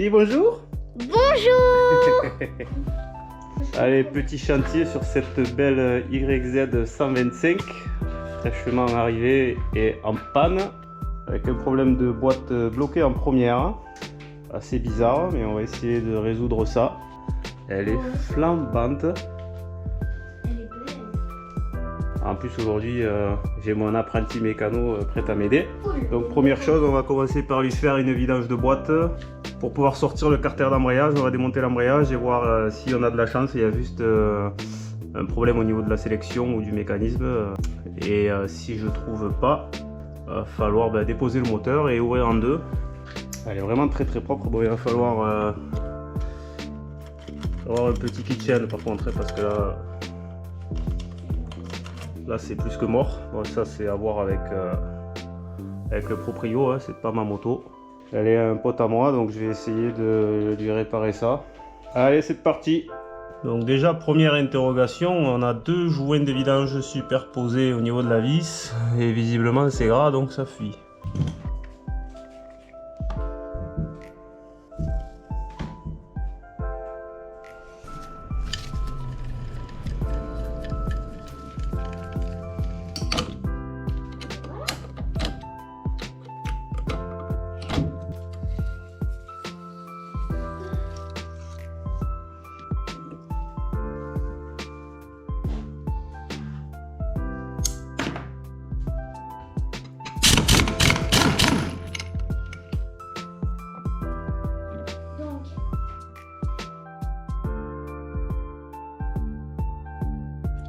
dis bonjour? Bonjour. Allez, petit chantier sur cette belle YZ 125, fraîchement arrivée et en panne, avec un problème de boîte bloquée en première. Assez bizarre, mais on va essayer de résoudre ça. Elle est flambante. Elle est belle. En plus aujourd'hui j'ai mon apprenti mécano prêt à m'aider. Cool. Donc première chose, on va commencer par lui faire une vidange de boîte. Pour pouvoir sortir le carter d'embrayage, on va démonter l'embrayage et voir si on a de la chance, il y a juste un problème au niveau de la sélection ou du mécanisme. Et si je trouve pas, il va falloir déposer le moteur et ouvrir en deux. Elle est vraiment très propre. Bon, il va falloir avoir un petit kitchen par contre, parce que là c'est plus que mort. Bon, ça c'est à voir avec le proprio, hein, c'est pas ma moto. Elle est un pote à moi, donc je vais essayer de lui réparer ça. Allez, c'est parti. Donc déjà, première interrogation, on a deux joints de vidange superposés au niveau de la vis, et visiblement c'est gras, donc ça fuit.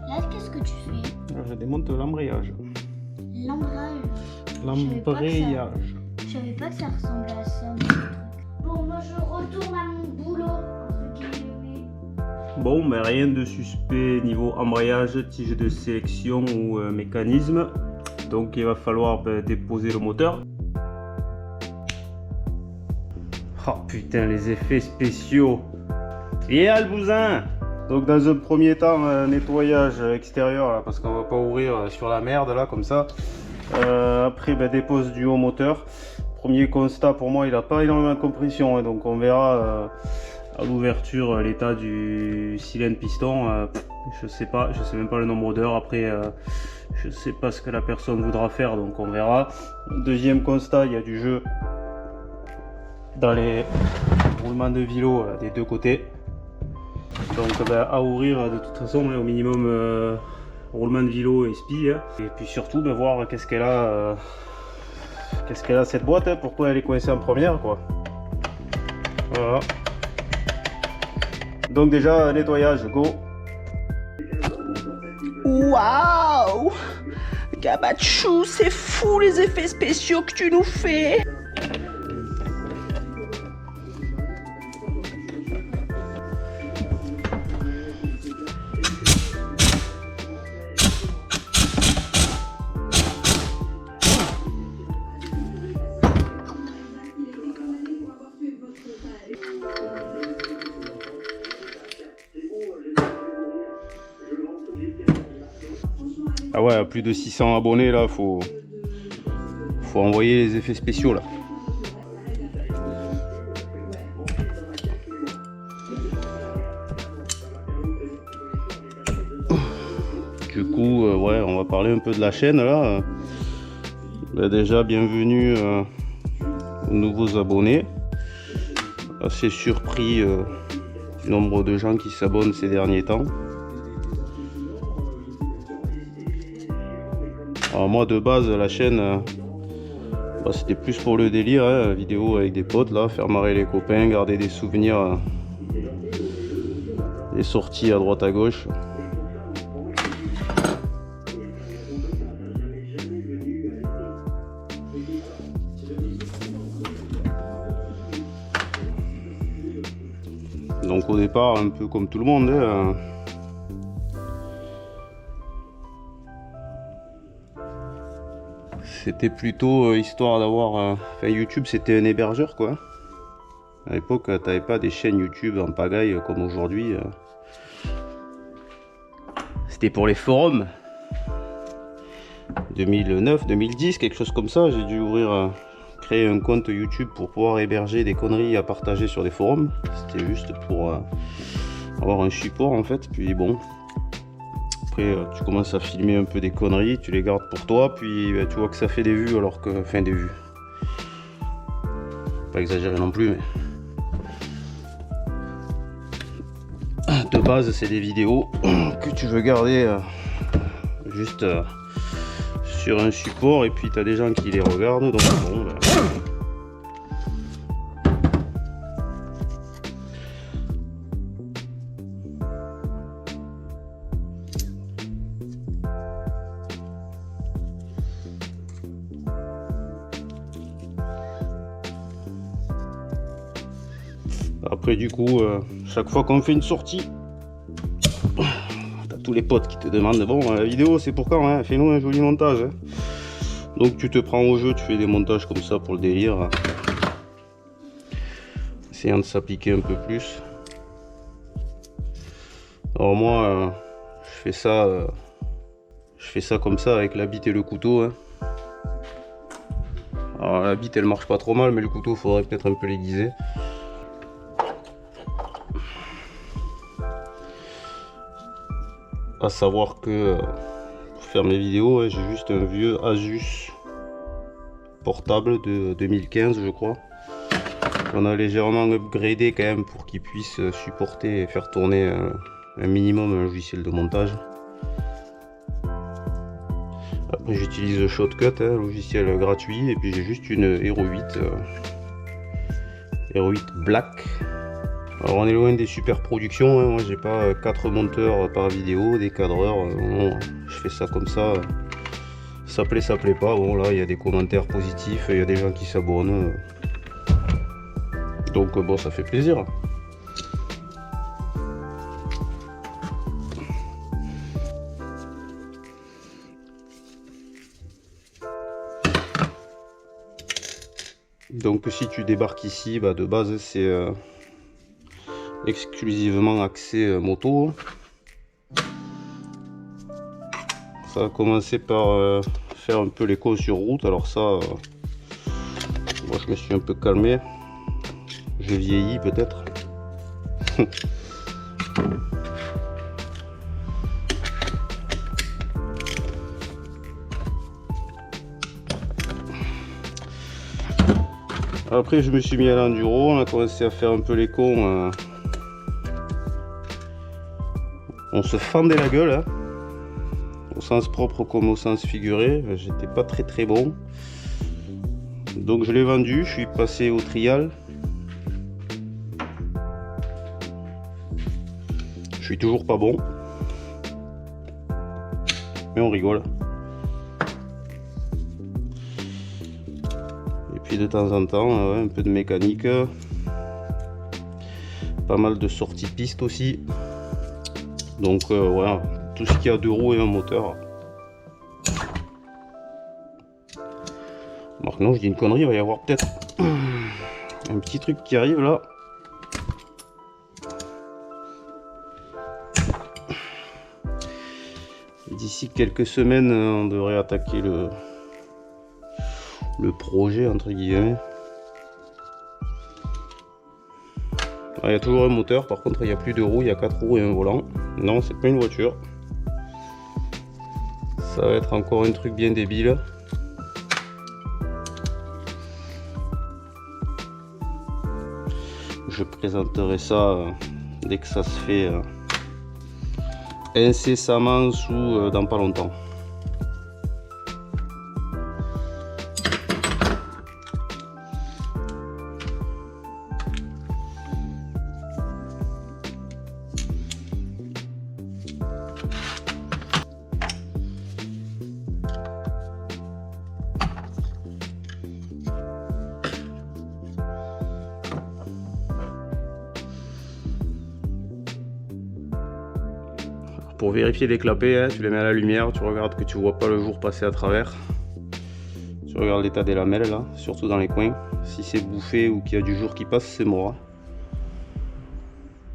Là, qu'est-ce que tu fais? Je démonte l'embrayage. L'embrayage. L'embrayage. Je savais pas que ça ressemblait à ça. Bon, moi je retourne à mon boulot. Entre guillemets. Bon, mais rien de suspect niveau embrayage, tige de sélection ou mécanisme. Donc il va falloir déposer le moteur. Oh putain, les effets spéciaux. Et Albousin. Donc dans un premier temps, nettoyage extérieur là, parce qu'on va pas ouvrir sur la merde là comme ça. Après dépose du haut moteur. Premier constat pour moi, il n'a pas énormément de compression, hein, donc on verra à l'ouverture l'état du cylindre piston. Je sais même pas le nombre d'heures. Après je sais pas ce que la personne voudra faire, donc on verra. Deuxième constat, il y a du jeu dans les roulements de vélo des deux côtés. Donc à ouvrir de toute façon, au minimum roulement de vélo et spi, hein. Et puis surtout voir qu'est-ce qu'elle a cette boîte, hein, pourquoi elle est coincée en première quoi. Voilà. Donc déjà nettoyage, go. Waouh, Gabachou, c'est fou les effets spéciaux que tu nous fais. Ah ouais, plus de 600 abonnés là, faut envoyer les effets spéciaux là. Du coup, ouais, on va parler un peu de la chaîne là. Déjà, bienvenue aux nouveaux abonnés. Assez surpris du nombre de gens qui s'abonnent ces derniers temps. Alors moi de base la chaîne c'était plus pour le délire, hein, vidéo avec des potes là, faire marrer les copains, garder des souvenirs, des sorties à droite à gauche. Donc au départ un peu comme tout le monde, hein, c'était plutôt histoire d'avoir... YouTube c'était un hébergeur quoi. À l'époque t'avais pas des chaînes YouTube en pagaille comme aujourd'hui. C'était pour les forums. 2009, 2010, quelque chose comme ça. J'ai dû créé un compte YouTube pour pouvoir héberger des conneries à partager sur des forums. C'était juste pour avoir un support en fait. Puis bon, après tu commences à filmer un peu des conneries, tu les gardes pour toi, puis tu vois que ça fait des vues alors que, enfin des vues. Pas exagéré non plus, mais de base c'est des vidéos que tu veux garder juste sur un support, et puis tu as des gens qui les regardent, donc bon ben... Après du coup, chaque fois qu'on fait une sortie, t'as tous les potes qui te demandent bon, la vidéo c'est pour quand, hein, fais-nous un joli montage. Hein. Donc tu te prends au jeu, tu fais des montages comme ça pour le délire, hein. Essayant de s'appliquer un peu plus. Alors moi, je fais ça comme ça avec la bite et le couteau. Hein. Alors la bite elle marche pas trop mal, mais le couteau faudrait peut-être un peu l'aiguiser. À savoir que pour faire mes vidéos, j'ai juste un vieux Asus portable de 2015 je crois. On a légèrement upgradé quand même pour qu'il puisse supporter et faire tourner un minimum un logiciel de montage. Après j'utilise Shotcut, hein, logiciel gratuit, et puis j'ai juste une Hero 8 Black. Alors on est loin des super productions, hein. Moi j'ai pas 4 monteurs par vidéo, des cadreurs, non, je fais ça comme ça, ça plaît pas. Bon là il y a des commentaires positifs, il y a des gens qui s'abonnent, donc bon ça fait plaisir. Donc si tu débarques ici, bah, de base c'est exclusivement accès moto. Ça a commencé par faire un peu l'écho sur route. Alors ça, moi je me suis un peu calmé, je vieillis peut-être. Après je me suis mis à l'enduro, on a commencé à faire un peu les cons. On se fendait la gueule, hein, au sens propre comme au sens figuré. J'étais pas très bon. Donc je l'ai vendu, je suis passé au trial. Je suis toujours pas bon. Mais on rigole. Et puis de temps en temps, ouais, un peu de mécanique. Pas mal de sorties piste aussi. Donc voilà, tout ce qui a 2 roues et un moteur. Alors non, je dis une connerie, il va y avoir peut-être un petit truc qui arrive là. D'ici quelques semaines, on devrait attaquer le projet entre guillemets. Il y a toujours un moteur, par contre il n'y a plus de roues, il y a 4 roues et un volant. Non, c'est pas une voiture. Ça va être encore un truc bien débile. Je présenterai ça dès que ça se fait incessamment sous dans pas longtemps. Pour vérifier les clapets, hein, tu les mets à la lumière, tu regardes que tu vois pas le jour passer à travers. Tu regardes l'état des lamelles là, surtout dans les coins. Si c'est bouffé ou qu'il y a du jour qui passe, c'est mort.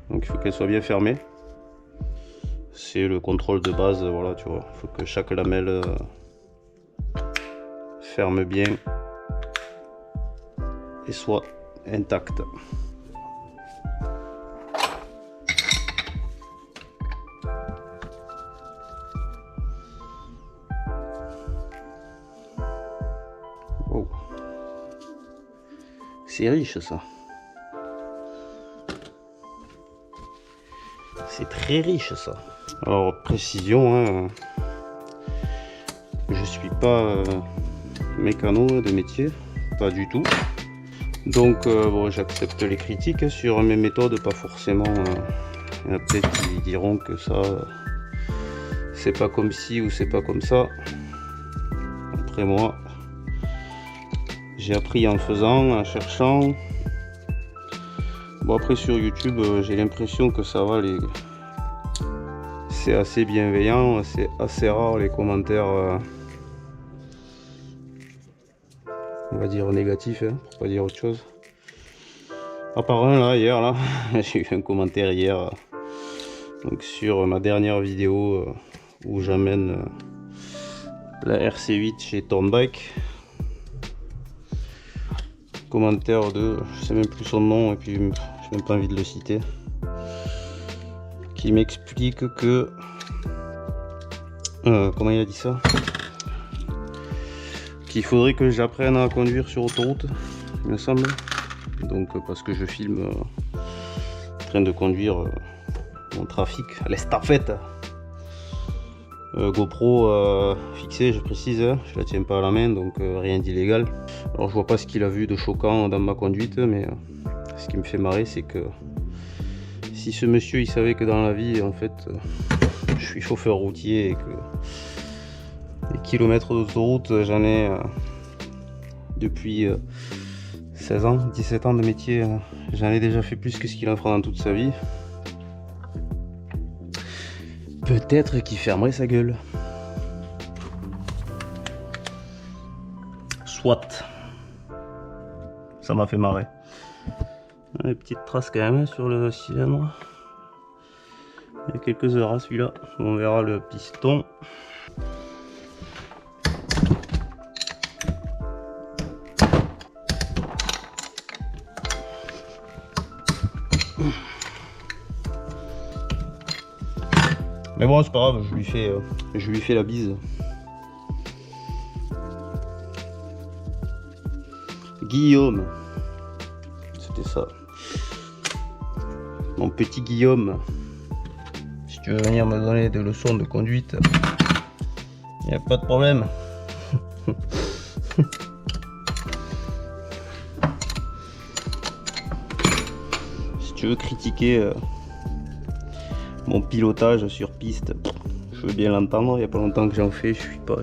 Donc il faut qu'elle soit bien fermée. C'est le contrôle de base, voilà, tu vois. Il faut que chaque lamelle ferme bien. soit intacte. Wow. C'est riche ça. C'est très riche ça. Alors précision, hein, je suis pas mécano de métier, pas du tout. Donc bon, j'accepte les critiques sur mes méthodes, pas forcément. Il y en a peut-être qui diront que ça, c'est pas comme ci ou c'est pas comme ça. Après moi, j'ai appris en faisant, en cherchant. Bon après sur YouTube, j'ai l'impression que ça va, c'est assez bienveillant, c'est assez rare les commentaires, on va dire négatifs, hein, pour pas dire autre chose. À part un là, hier là, j'ai eu un commentaire hier, donc sur ma dernière vidéo où j'amène la RC8 chez Thornbike. Commentaire de, je sais même plus son nom et puis j'ai même pas envie de le citer, qui m'explique que comment il a dit ça, qu'il faudrait que j'apprenne à conduire sur autoroute, il me semble, donc parce que je filme en train de conduire mon trafic à l'estafette. GoPro fixée, je précise, hein, je la tiens pas à la main, donc rien d'illégal. Alors je vois pas ce qu'il a vu de choquant dans ma conduite, mais ce qui me fait marrer, c'est que si ce monsieur il savait que dans la vie en fait je suis chauffeur routier et que les kilomètres d'autoroute j'en ai depuis 16 ans, 17 ans de métier, j'en ai déjà fait plus que ce qu'il en fera dans toute sa vie. Peut-être qu'il fermerait sa gueule. Soit. Ça m'a fait marrer. Des petites traces quand même sur le cylindre. Il y a quelques heures à celui-là. On verra le piston. Mais bon, c'est pas grave, je lui fais la bise. Guillaume, c'était ça. Mon petit Guillaume, si tu veux venir me donner des leçons de conduite, il n'y a pas de problème. Si tu veux critiquer mon pilotage sur piste, je veux bien l'entendre. Il n'y a pas longtemps que j'en fais,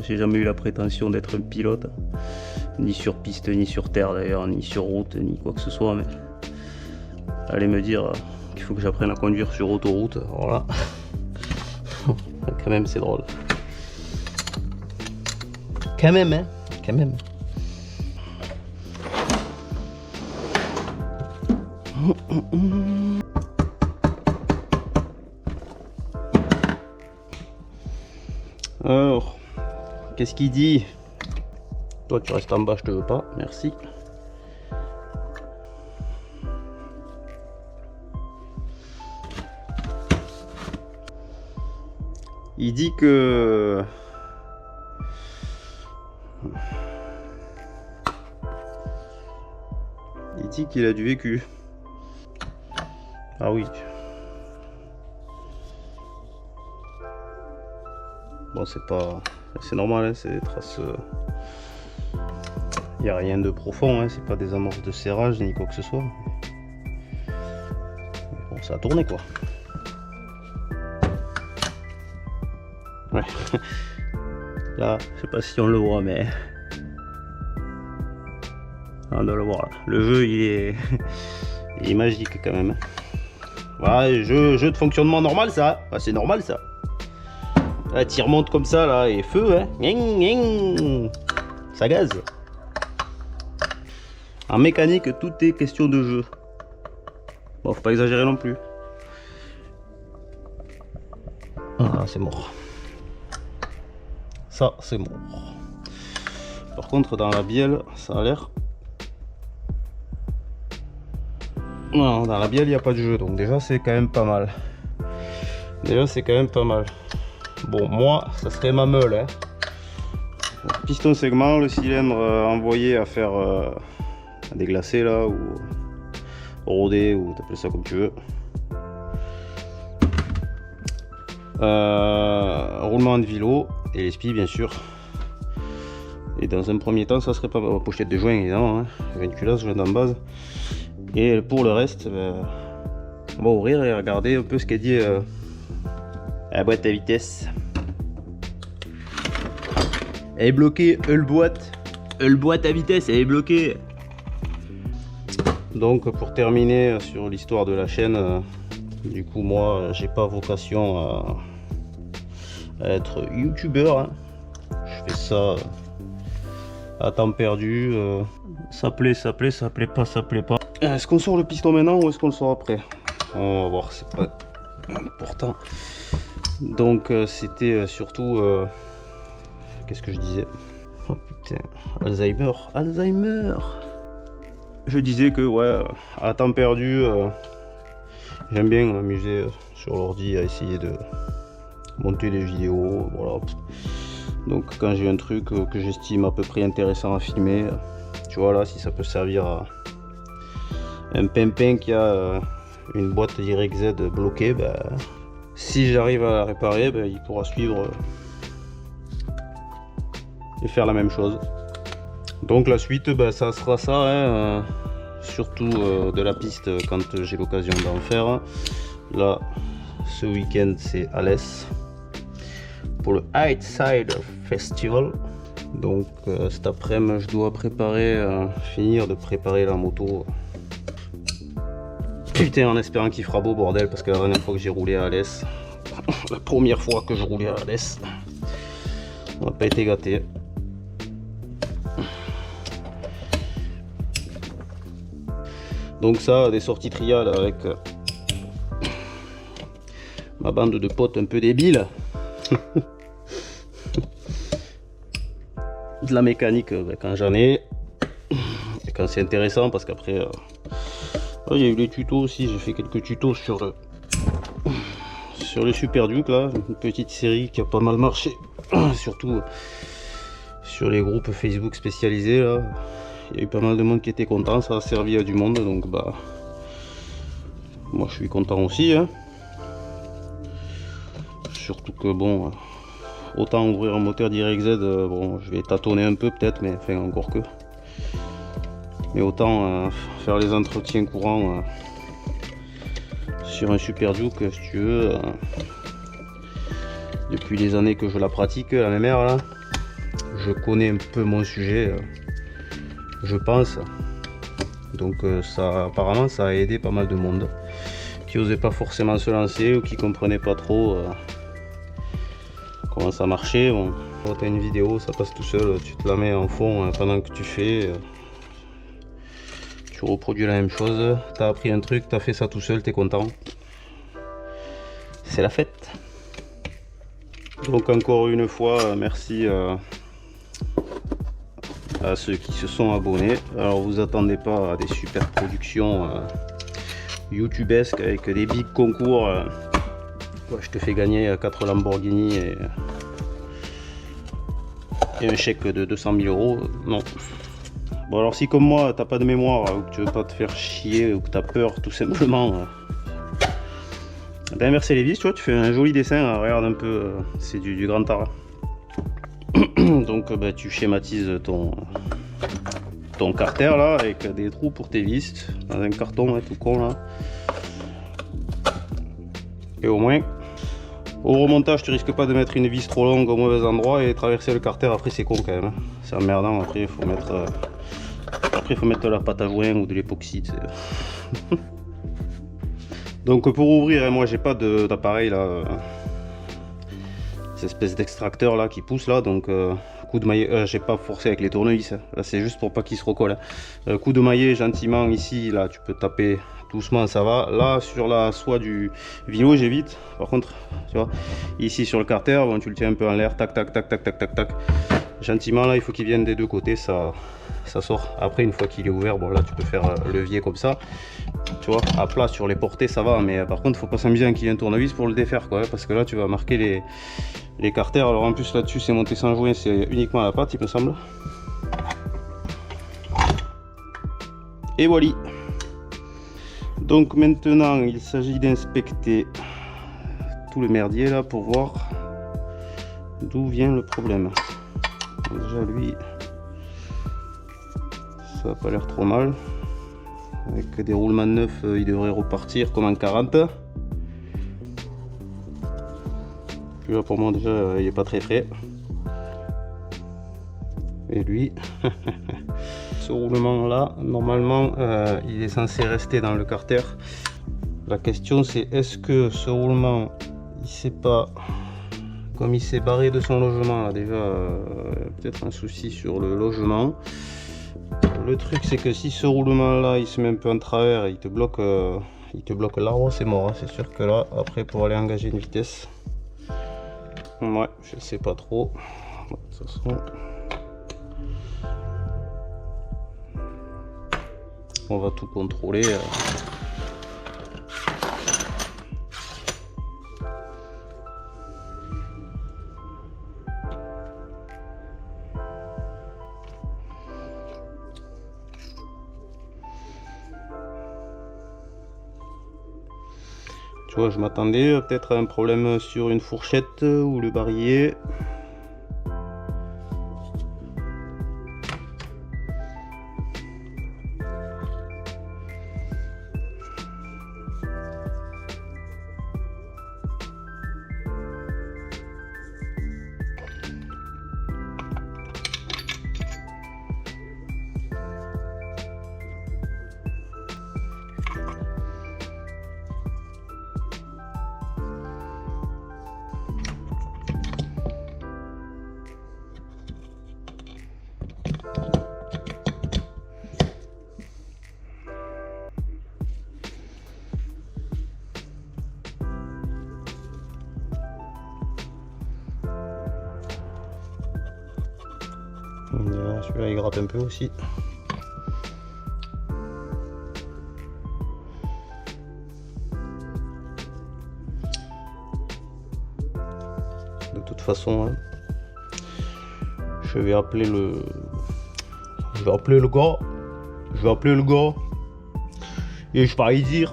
j'ai jamais eu la prétention d'être un pilote, ni sur piste, ni sur terre d'ailleurs, ni sur route, ni quoi que ce soit. Mais allez me dire qu'il faut que j'apprenne à conduire sur autoroute, voilà. Quand même c'est drôle. Quand même, hein, quand même. Alors, qu'est-ce qu'il dit? Toi tu restes en bas, je te veux pas, merci. Il dit que qu'il a du vécu. Ah oui. Bon, c'est normal, hein, c'est des traces. Il n'y a rien de profond, hein, c'est pas des amorces de serrage ni quoi que ce soit. Mais bon, ça a tourné quoi. Ouais. Là, je sais pas si on le voit, mais on doit le voir là. Le jeu il est magique quand même. Voilà, jeu de fonctionnement normal ça. Ah, c'est normal ça. Là, tu remontes comme ça là et feu, hein. Ça gaze. En mécanique, tout est question de jeu. Bon, faut pas exagérer non plus. Ah, c'est mort. Ça, c'est mort. Par contre, dans la bielle, ça a l'air Non, dans la bielle il n'y a pas de jeu, donc déjà c'est quand même pas mal. Bon, moi ça serait ma meule, hein. Piston segment, le cylindre envoyé à faire à déglacer là, ou roder, ou t'appelles ça comme tu veux. Roulement de vélo et les spies bien sûr. Et dans un premier temps ça serait pas pochette de joint évidemment, hein. Une culasse, joint en base. Et pour le reste, on va ouvrir et regarder un peu ce qu'elle dit la boîte à vitesse. Elle est bloquée, le boîte à vitesse, elle est bloquée. Donc pour terminer sur l'histoire de la chaîne, du coup moi j'ai pas vocation à être youtubeur, hein. Je fais ça à temps perdu, ça plaît pas. Est-ce qu'on sort le piston maintenant ou est-ce qu'on le sort après? On va voir, c'est pas important. Donc c'était surtout qu'est-ce que je disais? Oh putain, Alzheimer. Je disais que ouais, à temps perdu, j'aime bien m'amuser sur l'ordi à essayer de monter des vidéos, voilà. Donc quand j'ai un truc que j'estime à peu près intéressant à filmer, tu vois là, si ça peut servir à un pimpin qui a une boîte YZ bloquée, ben, si j'arrive à la réparer, ben, il pourra suivre et faire la même chose. Donc la suite, ben, ça sera ça, hein, surtout de la piste quand j'ai l'occasion d'en faire. Là, ce week-end, c'est Alès pour le High Side Festival. Donc cet après-midi, je dois finir de préparer la moto. Putain, en espérant qu'il fera beau, bordel, parce que la dernière fois que j'ai roulé à Alès, la première fois que je roulais à Alès, on n'a pas été gâté. Donc ça, des sorties trial avec ma bande de potes un peu débiles. De la mécanique quand j'en ai, et quand c'est intéressant, parce qu'après il y a eu les tutos aussi, j'ai fait quelques tutos sur le Super Duke là, une petite série qui a pas mal marché, surtout sur les groupes Facebook spécialisés là. Il y a eu pas mal de monde qui était content, ça a servi à du monde, donc bah moi je suis content aussi, hein. Surtout que bon, autant ouvrir un moteur DirectZ, bon je vais tâtonner un peu peut-être, mais enfin encore que. Mais autant faire les entretiens courants sur un Super Duke, si tu veux. Depuis les années que je la pratique, la MMR là, je connais un peu mon sujet, je pense. Donc ça, apparemment ça a aidé pas mal de monde qui osait pas forcément se lancer ou qui comprenait pas trop comment ça marchait. Bon, quand tu as une vidéo, ça passe tout seul, tu te la mets en fond pendant que tu fais. Tu reproduis la même chose, tu as appris un truc, tu as fait ça tout seul, tu es content. C'est la fête. Donc encore une fois, merci à ceux qui se sont abonnés. Alors vous attendez pas à des super productions youtubesques avec des big concours. Ouais, je te fais gagner 4 Lamborghini et un chèque de 200 000 €. Non. Bon alors si comme moi t'as pas de mémoire ou que tu veux pas te faire chier ou que t'as peur tout simplement d'inverser les vis, tu vois, tu fais un joli dessin, regarde un peu, c'est du grand art. Donc bah, tu schématises ton carter là avec des trous pour tes vis dans un carton tout con là. Et au moins au remontage tu risques pas de mettre une vis trop longue au mauvais endroit et traverser le carter après, c'est con quand même, hein. C'est emmerdant, après il faut mettre de la pâte à joint ou de l'époxy. Donc pour ouvrir, moi j'ai pas d'appareil là, cette espèce d'extracteur là qui pousse là, donc coup de maillet, j'ai pas forcé avec les tournevis, hein. Là c'est juste pour pas qu'il se recolle, hein. Coup de maillet gentiment ici, là tu peux taper doucement, ça va. Là sur la soie du vélo j'évite, par contre tu vois, ici sur le carter, bon, tu le tiens un peu en l'air, tac tac tac tac tac tac tac, Gentiment là, il faut qu'il vienne des deux côtés, ça sort. Après une fois qu'il est ouvert, bon là tu peux faire levier comme ça, tu vois, à plat sur les portées ça va, mais par contre faut pas s'amuser à qu'il y ait un tournevis pour le défaire quoi, parce que là tu vas marquer les carters. Alors en plus là-dessus c'est monté sans joint, c'est uniquement à la patte il me semble. Et voilà. Donc maintenant il s'agit d'inspecter tout le merdier là pour voir d'où vient le problème. Déjà lui, ça n'a pas l'air trop mal. Avec des roulements neufs, il devrait repartir comme en 40. Puis là pour moi déjà il est pas très frais. Et lui, ce roulement là, normalement il est censé rester dans le carter. La question c'est est-ce que ce roulement il sait pas, comme il s'est barré de son logement là, déjà peut-être un souci sur le logement. Le truc c'est que si ce roulement là il se met un peu en travers et il te bloque l'arbre, c'est mort hein. C'est sûr que là après pour aller engager une vitesse, ouais je sais pas trop. De toute façon on va tout contrôler. Tu vois, je m'attendais peut-être à un problème sur une fourchette ou le barillet. Celui-là il gratte un peu aussi. De toute façon, hein, je vais appeler le gars. Et je vais lui dire.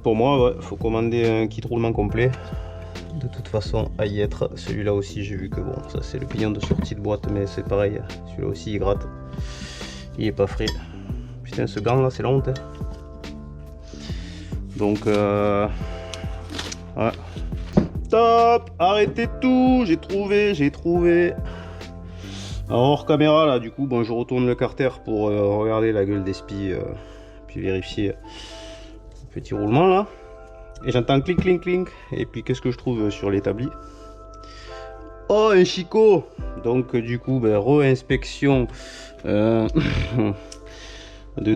Pour moi, ouais, faut commander un kit roulement complet. De toute façon, à y être. Celui-là aussi, j'ai vu que bon, ça c'est le pignon de sortie de boîte, mais c'est pareil. Celui-là aussi, il gratte. Il est pas frais. Putain, ce gant là, c'est la honte. Hein. Donc, ouais. Top! Arrêtez tout! J'ai trouvé. Alors, hors caméra, là, du coup, bon, je retourne le carter pour regarder la gueule d'espi, puis vérifier le petit roulement là. Et j'entends clink clink clink. Et puis qu'est-ce que je trouve sur l'établi? Oh, un chicot! Donc du coup, ben, re-inspection de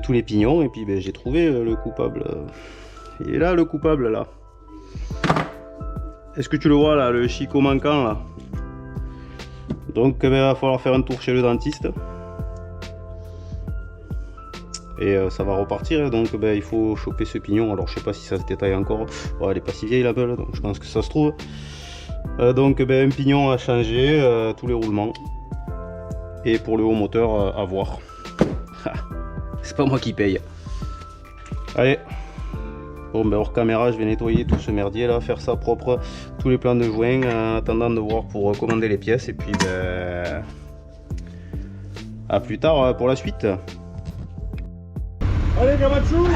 tous les pignons. Et puis ben, j'ai trouvé le coupable. Il est là le coupable là. Est-ce que tu le vois là, le chicot manquant là? Donc ben, il va falloir faire un tour chez le dentiste. Et ça va repartir, donc ben, il faut choper ce pignon. Alors je sais pas si ça se détaille encore. Ouais, elle est pas si vieille la belle, donc je pense que ça se trouve. Donc ben, un pignon à changer, tous les roulements. Et pour le haut moteur, à voir. C'est pas moi qui paye. Allez. Bon ben hors caméra, je vais nettoyer tout ce merdier là, faire ça propre, tous les plans de joints, en attendant de voir pour commander les pièces. Et puis ben, à plus tard pour la suite. Allez, Gabachou!